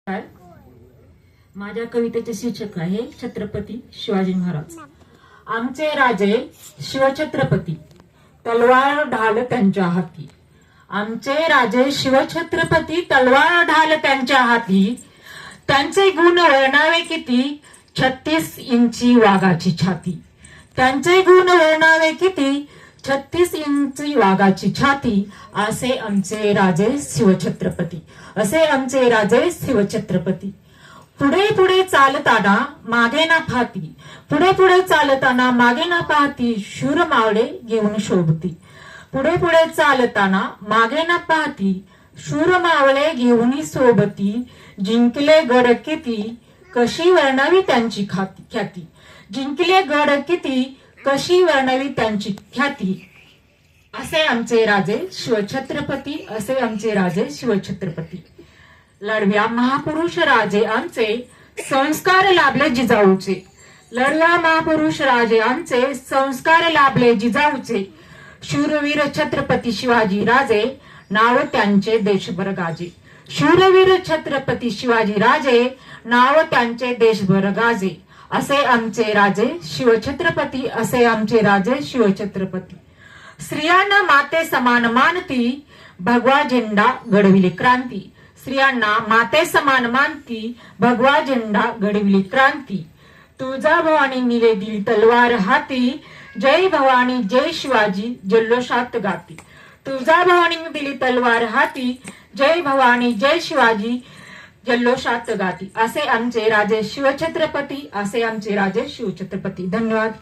काय? माझ्या कवितेचे शीर्षक आहे छत्रपती शिवाजी महाराज। आमचे राजे शिवछत्रपती, तलवार ढाल त्यांच्या हाती। आमचे राजे शिवछत्रपती, तलवार ढाल त्यांच्या हाती। त्यांचे गुण वर्णावे किती, 36 इंची वाघाची छाती। त्यांचे गुण वर्णावे किती, 36 इंची वाघाची छाती। असे आमचे राजे शिवछत्रपती, असे आमचे राजे शिवछत्रपती। पुढे पुढे चालताना मागे ना पाहती, पुढे पुढे चालताना मागे ना पाहती, शूर मावळे घेऊन शोभती। पुढे पुढे चालताना मागे ना पाहती, शूर मावळे घेऊन सोबती। जिंकले गड किती, कशी वर्णावी त्यांची ख्याती। जिंकले गड किती, कशी वर्णावी त्यांची ख्याती। असे आमचे राजे शिवछत्रपती, असे आमचे राजे शिवछत्रपती। लढव्या महापुरुष राजे आमचे, संस्कार लाभले जिजाऊचे। लढव्या महापुरुष राजे आमचे, संस्कार लाभले जिजाऊचे। शूरवीर छत्रपती शिवाजी राजे, नाव त्यांचे देशभर गाजे। शूरवीर छत्रपती शिवाजी राजे, नाव त्यांचे देशभर गाजे। असे आमचे राजे शिवछत्रपती, असे आमचे राजे शिवछत्रपती। स्त्रियांना माते समान मानती, भगवा झेंडा घडविली क्रांती। स्त्रियांना माते समान मानती, भगवा झेंडा घडविली क्रांती। तुळजाभवानी निले दिली तलवार हाती, जय भवानी जय शिवाजी जल्लोषात गाती। तुळजाभवानी दिली तलवार हाती, जय भवानी जय शिवाजी जल्लोषात गाती। असे आमचे राजे शिवछत्रपती, असे आमचे राजे शिवछत्रपती। धन्यवाद।